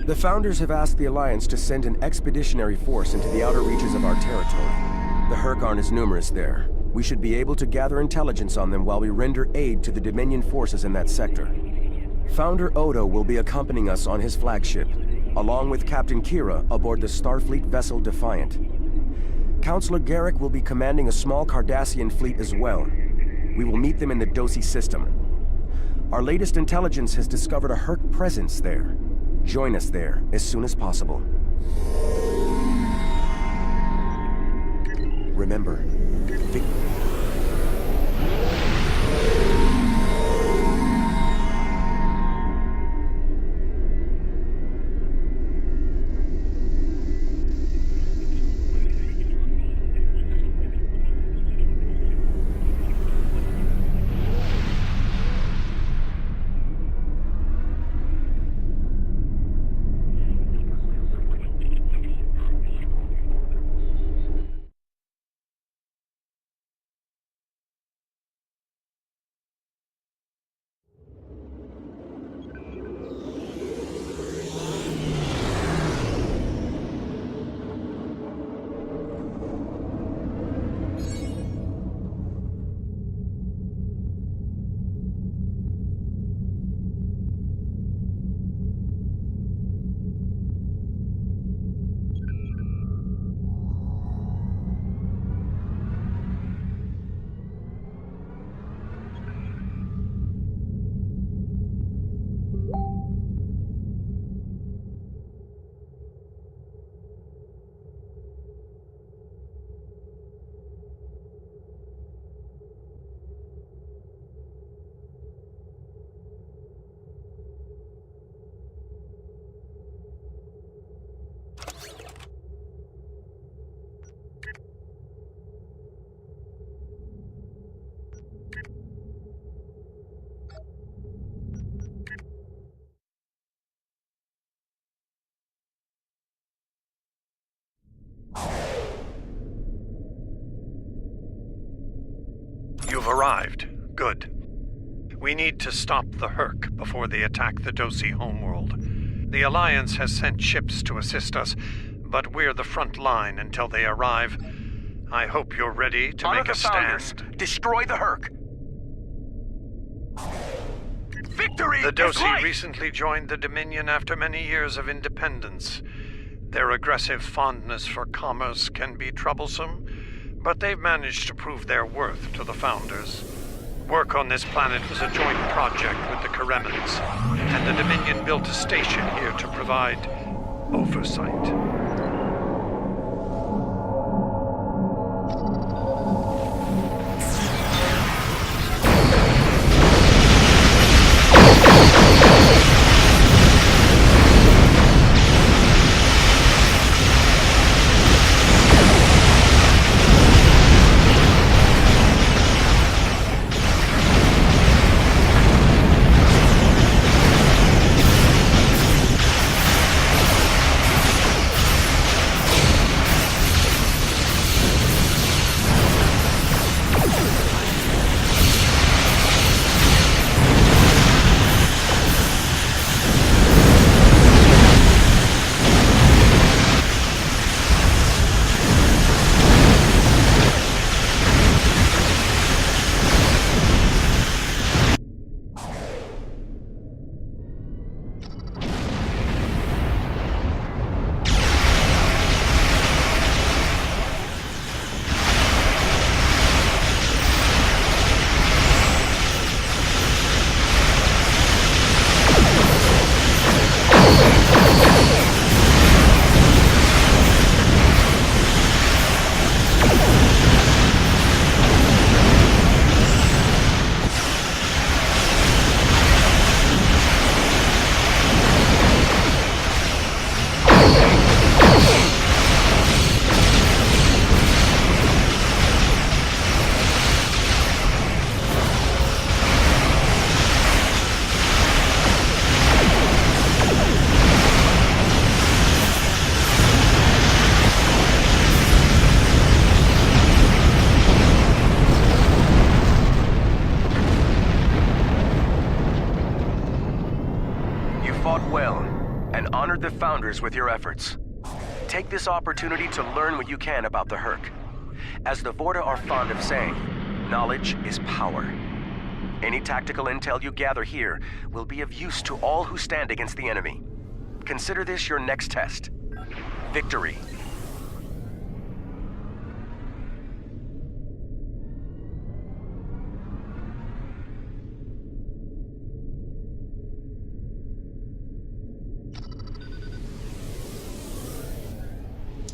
The Founders have asked the Alliance to send an expeditionary force into the outer reaches of our territory. The Hurk aren't as numerous there. We should be able to gather intelligence on them while we render aid to the Dominion forces in that sector. Founder Odo will be accompanying us on his flagship, along with Captain Kira aboard the Starfleet vessel Defiant. Counselor Garrick will be commanding a small Cardassian fleet as well. We will meet them in the Dosi system. Our latest intelligence has discovered a Hurk presence there. Join us there as soon as possible. Remember, You've arrived. Good. We need to stop the Hurk before they attack the Dosi homeworld. The Alliance has sent ships to assist us, but we're the front line until they arrive. I hope you're ready to make a stand. Destroy the Hurk. Victory! The Dosi recently joined the Dominion after many years of independence. Their aggressive fondness for commerce can be troublesome, but they've managed to prove their worth to the Founders. Work on this planet was a joint project with the Karemans, and the Dominion built a station here to provide oversight. Well, and honored the Founders with your efforts. Take this opportunity to learn what you can about the Herc. As the Vorta are fond of saying, knowledge is power. Any tactical intel you gather here will be of use to all who stand against the enemy. Consider this your next test. Victory.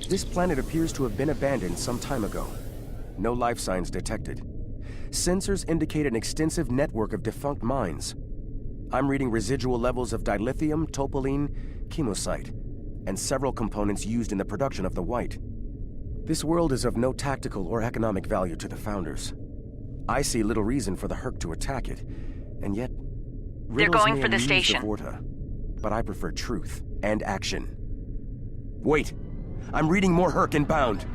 This planet appears to have been abandoned some time ago. No life signs detected. Sensors indicate an extensive network of defunct mines. I'm reading residual levels of dilithium, topoline, chemosite, and several components used in the production of the white. This world is of no tactical or economic value to the Founders. I see little reason for the Herc to attack it, and yet... They're going for the amuse station. Vorta, but I prefer truth and action. Wait! I'm reading more Herc inbound!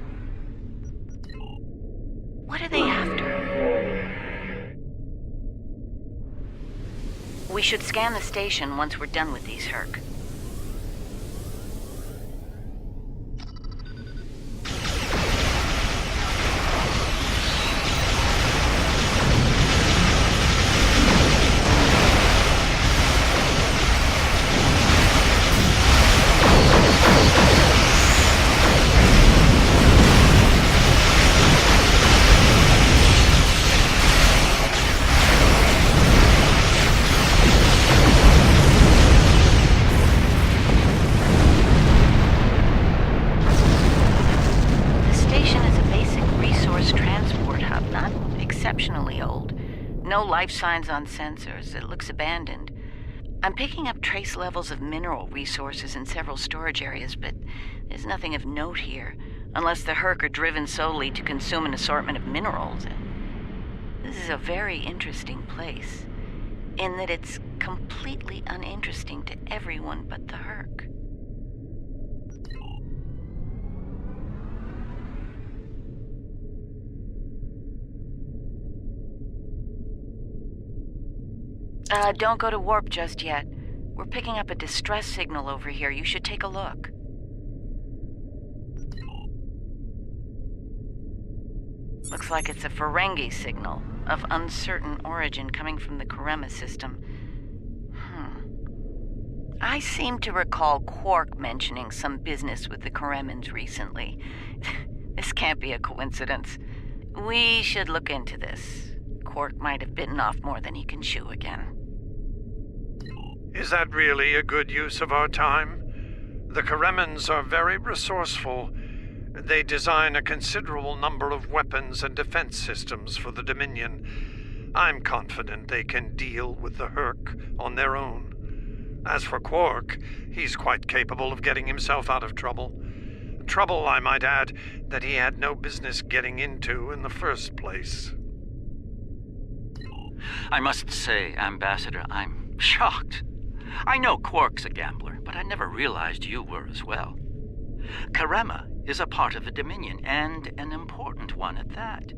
What are they after? We should scan the station once we're done with these Herc. No life signs on sensors. It looks abandoned. I'm picking up trace levels of mineral resources in several storage areas, but there's nothing of note here, unless the Herc are driven solely to consume an assortment of minerals. This is a very interesting place, in that it's completely uninteresting to everyone but the Herc. Don't go to warp just yet. We're picking up a distress signal over here. You should take a look. Looks like it's a Ferengi signal of uncertain origin coming from the Karema system. I seem to recall Quark mentioning some business with the Karemans recently. This can't be a coincidence. We should look into this. Quark might have bitten off more than he can chew again. Is that really a good use of our time? The Karemans are very resourceful. They design a considerable number of weapons and defense systems for the Dominion. I'm confident they can deal with the Herc on their own. As for Quark, he's quite capable of getting himself out of trouble. Trouble, I might add, that he had no business getting into in the first place. I must say, Ambassador, I'm shocked. I know Quark's a gambler, but I never realized you were as well. Karema is a part of the Dominion, and an important one at that.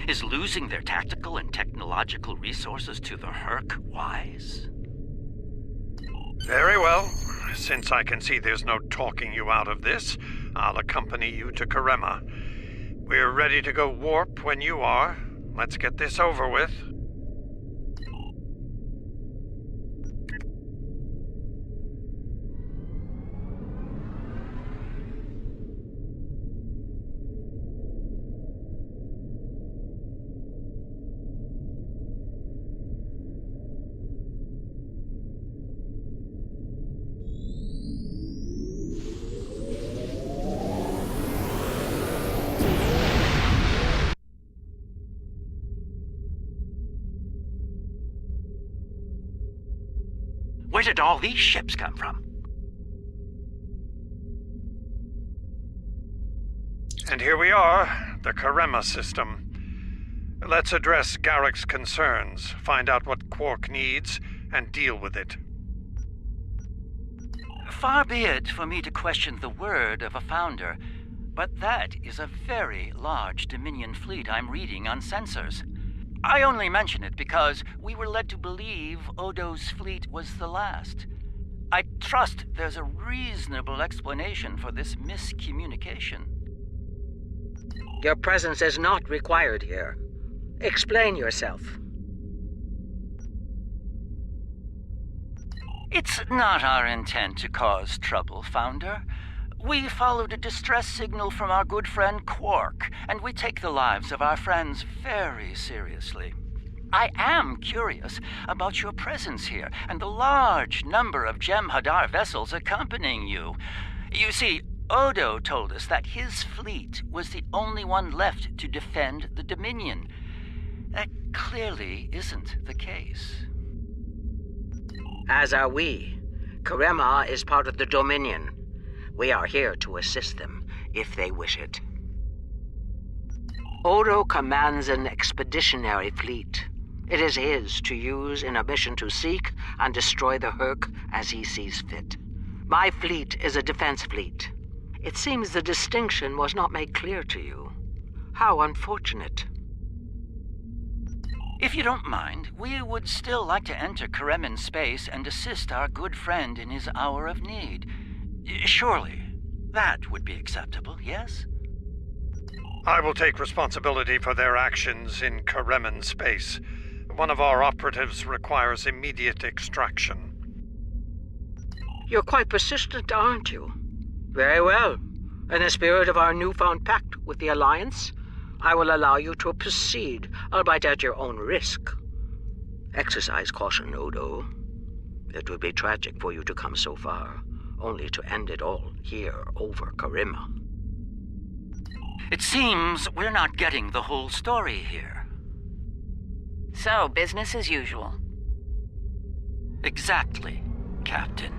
Is losing their tactical and technological resources to the Herc wise? Very well. Since I can see there's no talking you out of this, I'll accompany you to Karema. We're ready to go warp when you are. Let's get this over with. Where did all these ships come from? And here we are, the Karema system. Let's address Garrick's concerns, find out what Quark needs, and deal with it. Far be it for me to question the word of a founder, but that is a very large Dominion fleet I'm reading on sensors. I only mention it because we were led to believe Odo's fleet was the last. I trust there's a reasonable explanation for this miscommunication. Your presence is not required here. Explain yourself. It's not our intent to cause trouble, Founder. We followed a distress signal from our good friend Quark, and we take the lives of our friends very seriously. I am curious about your presence here and the large number of Jem'Hadar vessels accompanying you. You see, Odo told us that his fleet was the only one left to defend the Dominion. That clearly isn't the case. As are we. Karema is part of the Dominion. We are here to assist them, if they wish it. Odo commands an expeditionary fleet. It is his to use in a mission to seek and destroy the Herc as he sees fit. My fleet is a defense fleet. It seems the distinction was not made clear to you. How unfortunate. If you don't mind, we would still like to enter Karemin space and assist our good friend in his hour of need. Surely, that would be acceptable, yes? I will take responsibility for their actions in Karemin space. One of our operatives requires immediate extraction. You're quite persistent, aren't you? Very well. In the spirit of our newfound pact with the Alliance, I will allow you to proceed, albeit at your own risk. Exercise caution, Odo. It would be tragic for you to come so far, only to end it all here over Karema. It seems we're not getting the whole story here. So, business as usual. Exactly, Captain.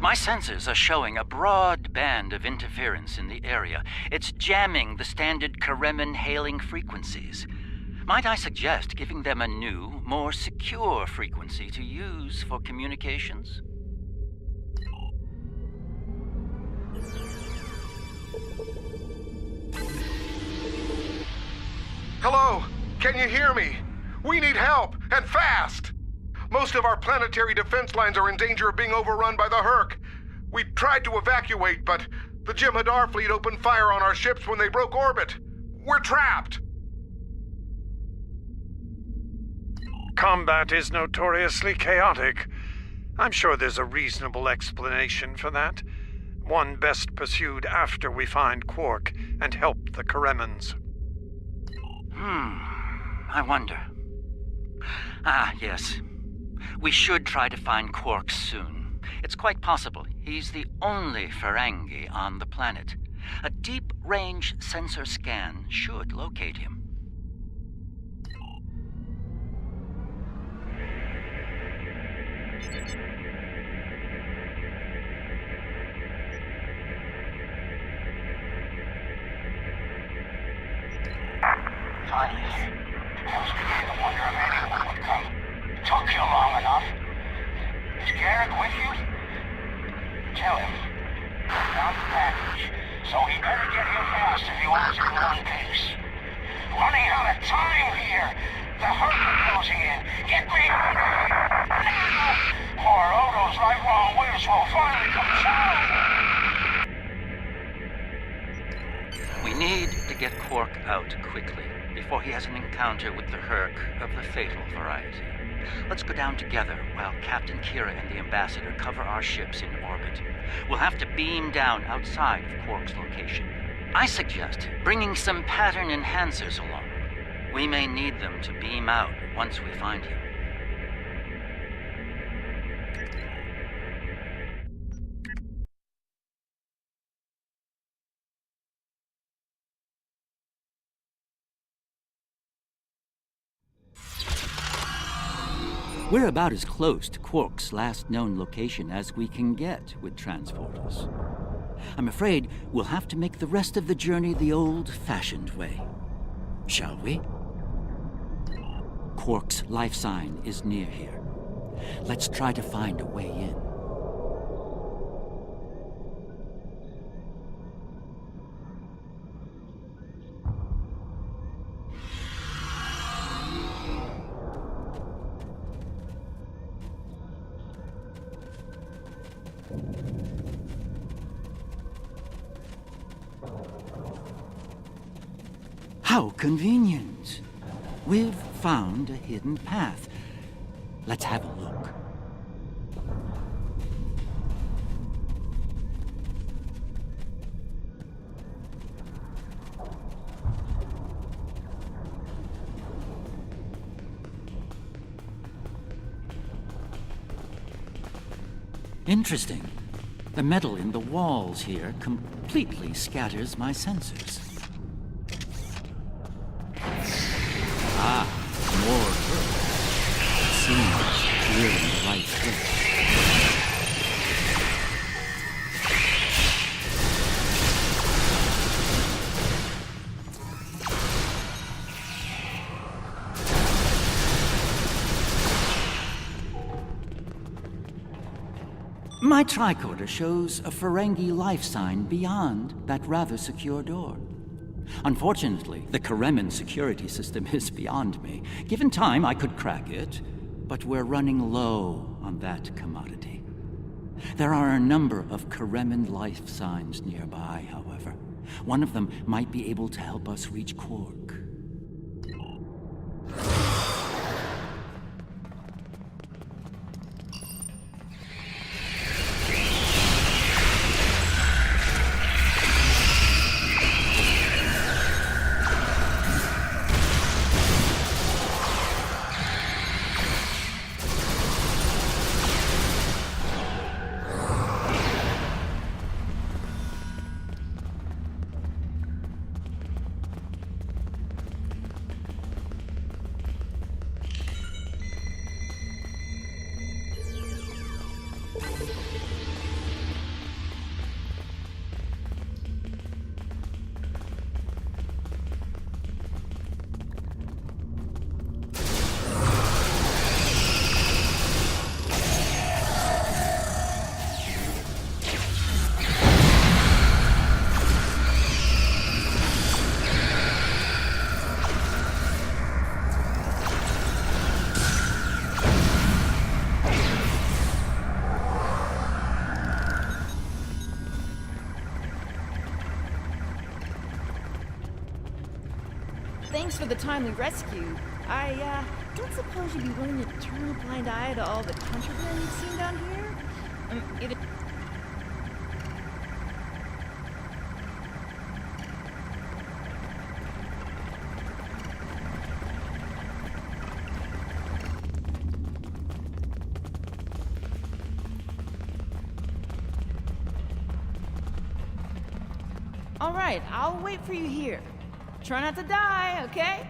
My sensors are showing a broad band of interference in the area. It's jamming the standard Karemin hailing frequencies. Might I suggest giving them a new, more secure frequency to use for communications? Hello? Can you hear me? We need help, and fast! Most of our planetary defense lines are in danger of being overrun by the Herc. We tried to evacuate, but the Jem'Hadar fleet opened fire on our ships when they broke orbit. We're trapped! Combat is notoriously chaotic. I'm sure there's a reasonable explanation for that. One best pursued after we find Quark and help the Karemans. I wonder. Ah, yes. We should try to find Quark soon. It's quite possible he's the only Ferengi on the planet. A deep-range sensor scan should locate him. Finally. I was beginning to wonder if anyone would come. Took you long enough. Is Garrick with you? Tell him. I found the package, so he better get here fast if he wants to go on pace. Running out of time here! The Herc are closing in! Get me out of here! Now! Or Odo's lifelong wish will finally come true! We need to get Quark out quickly, before he has an encounter with the Herc of the fatal variety. Let's go down together while Captain Kira and the Ambassador cover our ships in orbit. We'll have to beam down outside of Quark's location. I suggest bringing some pattern enhancers along. We may need them to beam out once we find him. We're about as close to Quark's last known location as we can get with transporters. I'm afraid we'll have to make the rest of the journey the old-fashioned way. Shall we? Quark's life sign is near here. Let's try to find a way in. How convenient. We've found a hidden path. Let's have a look. Interesting. The metal in the walls here completely scatters my sensors. Ah, more Earth. Seems we're in the right place. My tricorder shows a Ferengi life sign beyond that rather secure door. Unfortunately, the Karemin security system is beyond me. Given time, I could crack it, but we're running low on that commodity. There are a number of Karemin life signs nearby, however. One of them might be able to help us reach Quark. thanks for the timely rescue. I don't suppose you'd be willing to turn a blind eye to all the contraband you've seen down here? It... All right, I'll wait for you here. Try not to die, okay?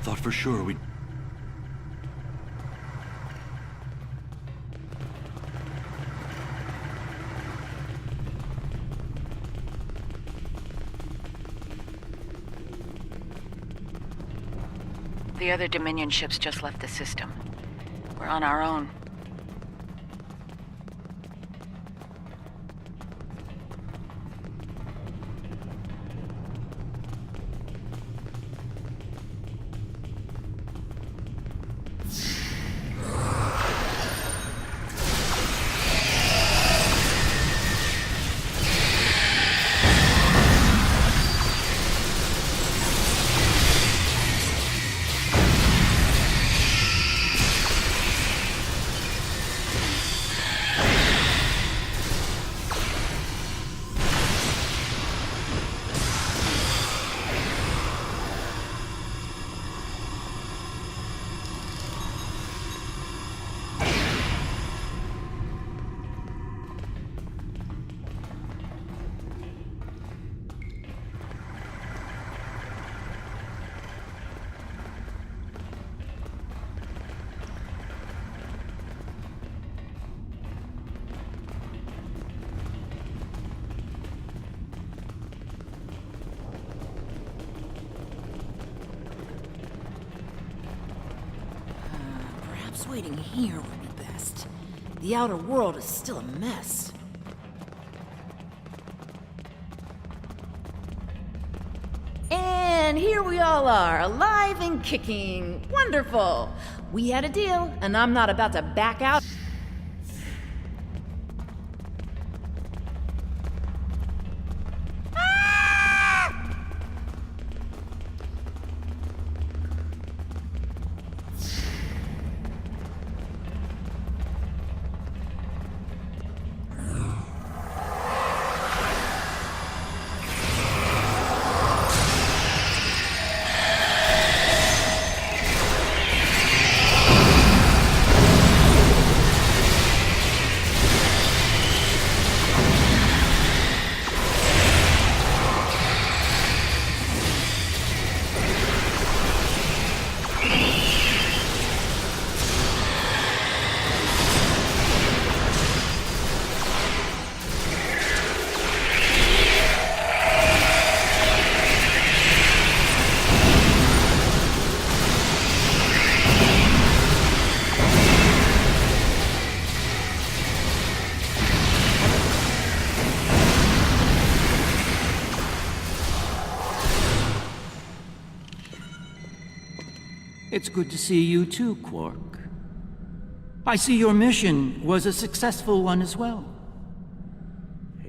Thought for sure we'd... The other Dominion ships just left the system. We're on our own. Waiting here would be best. The outer world is still a mess. And here we all are, alive and kicking. Wonderful! We had a deal, and I'm not about to back out. It's good to see you too, Quark. I see your mission was a successful one as well.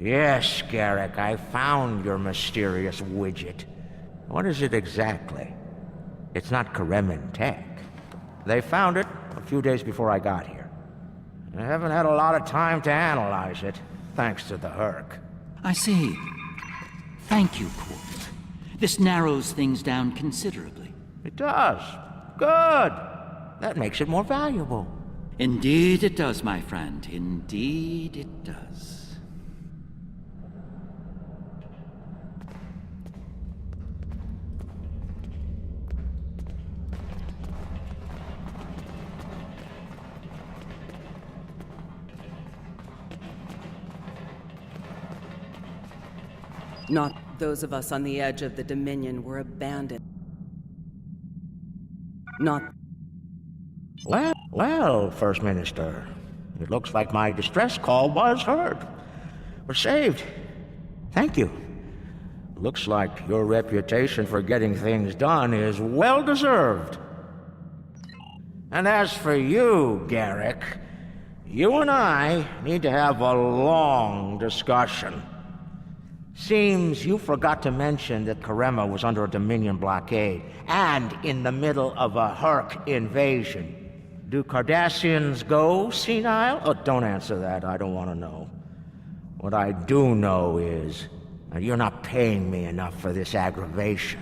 Yes, Garrick, I found your mysterious widget. What is it exactly? It's not Karemin tech. They found it a few days before I got here. I haven't had a lot of time to analyze it, thanks to the Herc. I see. Thank you, Quark. This narrows things down considerably. It does. Good. That makes it more valuable. Indeed it does, my friend. Indeed it does. Not those of us on the edge of the Dominion were abandoned. Not... Well, First Minister. It looks like my distress call was heard. We're saved. Thank you. Looks like your reputation for getting things done is well deserved. And as for you, Garrick, you and I need to have a long discussion. Seems you forgot to mention that Karema was under a Dominion blockade, and in the middle of a Herc invasion. Do Cardassians go senile? Oh, don't answer that, I don't want to know. What I do know is that you're not paying me enough for this aggravation.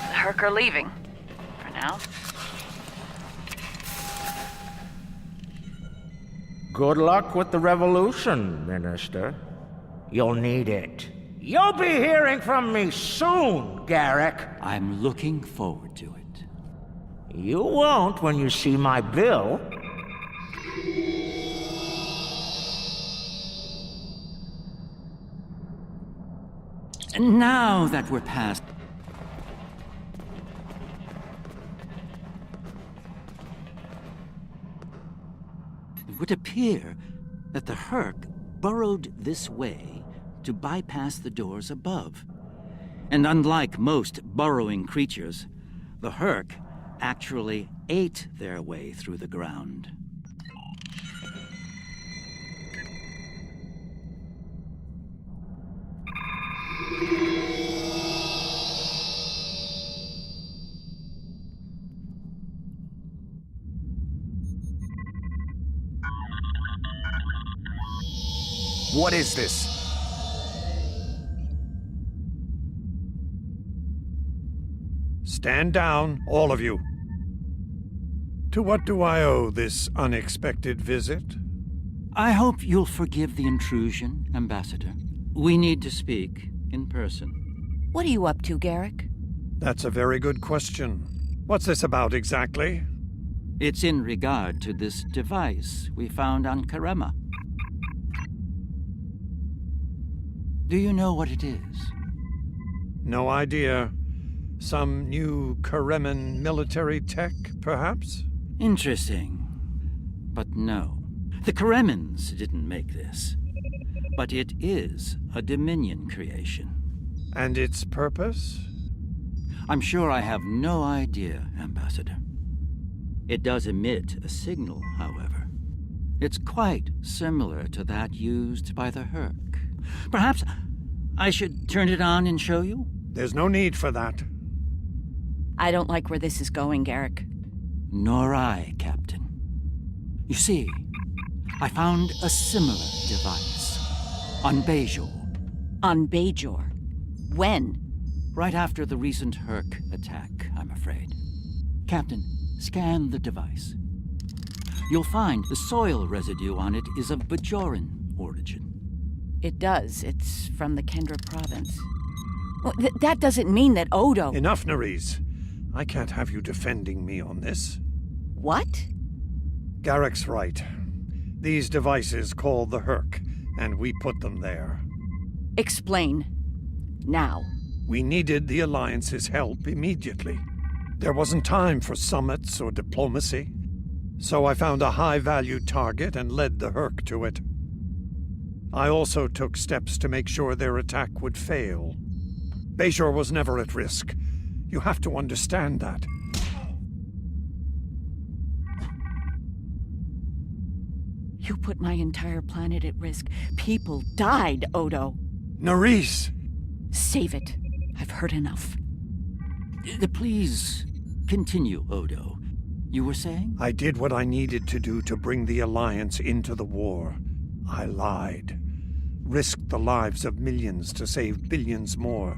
The Herc are leaving. For now. Good luck with the revolution, Minister. You'll need it. You'll be hearing from me soon, Garrick. I'm looking forward to it. You won't when you see my bill. And now that we're past... It would appear that the Herc burrowed this way to bypass the doors above. And unlike most burrowing creatures, the Herc actually ate their way through the ground. What is this? Stand down, all of you. To what do I owe this unexpected visit? I hope you'll forgive the intrusion, Ambassador. We need to speak in person. What are you up to, Garrick? That's a very good question. What's this about exactly? It's in regard to this device we found on Karema. Do you know what it is? No idea. Some new Kareman military tech, perhaps? Interesting. But no. The Karemans didn't make this. But it is a Dominion creation. And its purpose? I'm sure I have no idea, Ambassador. It does emit a signal, however. It's quite similar to that used by the Herc. Perhaps I should turn it on and show you? There's no need for that. I don't like where this is going, Garrick. Nor I, Captain. You see, I found a similar device on Bajor. On Bajor? When? Right after the recent Herc attack, I'm afraid. Captain, scan the device. You'll find the soil residue on it is of Bajoran origin. It does. It's from the Kendra province. Well, that doesn't mean that Odo... Enough, Nerys. I can't have you defending me on this. What? Garrick's right. These devices called the Herc, and we put them there. Explain. Now. We needed the Alliance's help immediately. There wasn't time for summits or diplomacy. So I found a high-value target and led the Herc to it. I also took steps to make sure their attack would fail. Bajor was never at risk. You have to understand that. You put my entire planet at risk. People died, Odo. Nerys! Save it. I've heard enough. Please continue, Odo. You were saying? I did what I needed to do to bring the Alliance into the war. I lied. Risked the lives of millions to save billions more.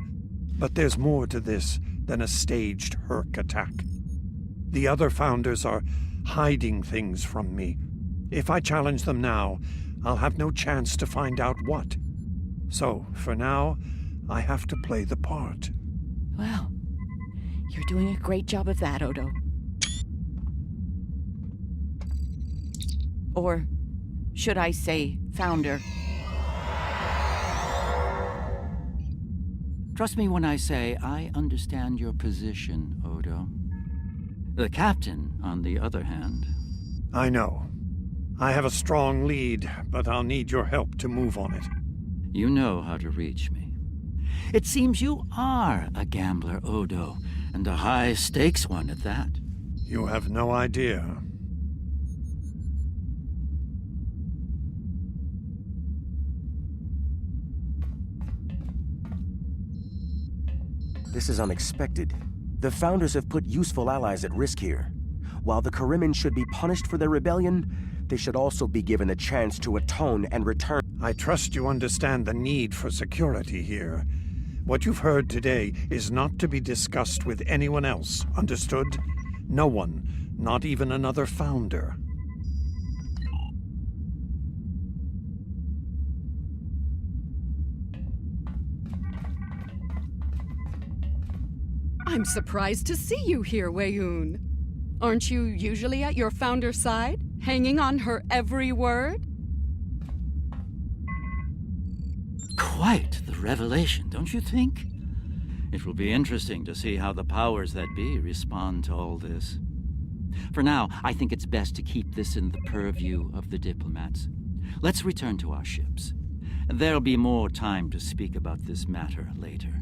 But there's more to this than a staged Herc attack. The other founders are hiding things from me. If I challenge them now, I'll have no chance to find out what. So, for now, I have to play the part. Well, you're doing a great job of that, Odo. Or should I say, Founder? Trust me when I say I understand your position, Odo. The captain, on the other hand... I know. I have a strong lead, but I'll need your help to move on it. You know how to reach me. It seems you are a gambler, Odo, and a high-stakes one at that. You have no idea. This is unexpected. The Founders have put useful allies at risk here. While the Karimin should be punished for their rebellion, they should also be given a chance to atone and return. I trust you understand the need for security here. What you've heard today is not to be discussed with anyone else, understood? No one, not even another Founder. I'm surprised to see you here, Weyoun. Aren't you usually at your Founder's side, hanging on her every word? Quite the revelation, don't you think? It will be interesting to see how the powers that be respond to all this. For now, I think it's best to keep this in the purview of the diplomats. Let's return to our ships. There'll be more time to speak about this matter later.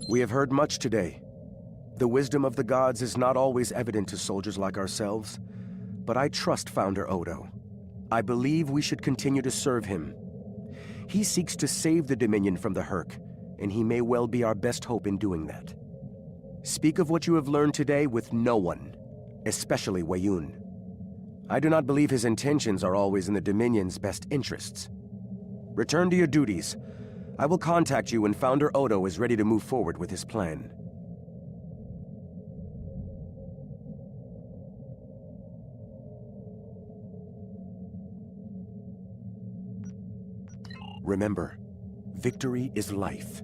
We have heard much today. The wisdom of the gods is not always evident to soldiers like ourselves, but I trust Founder Odo. I believe we should continue to serve him. He seeks to save the Dominion from the Herc, and he may well be our best hope in doing that. Speak of what you have learned today with no one, especially Weyoun. I do not believe his intentions are always in the Dominion's best interests. Return to your duties. I will contact you when Founder Odo is ready to move forward with his plan. Remember, victory is life.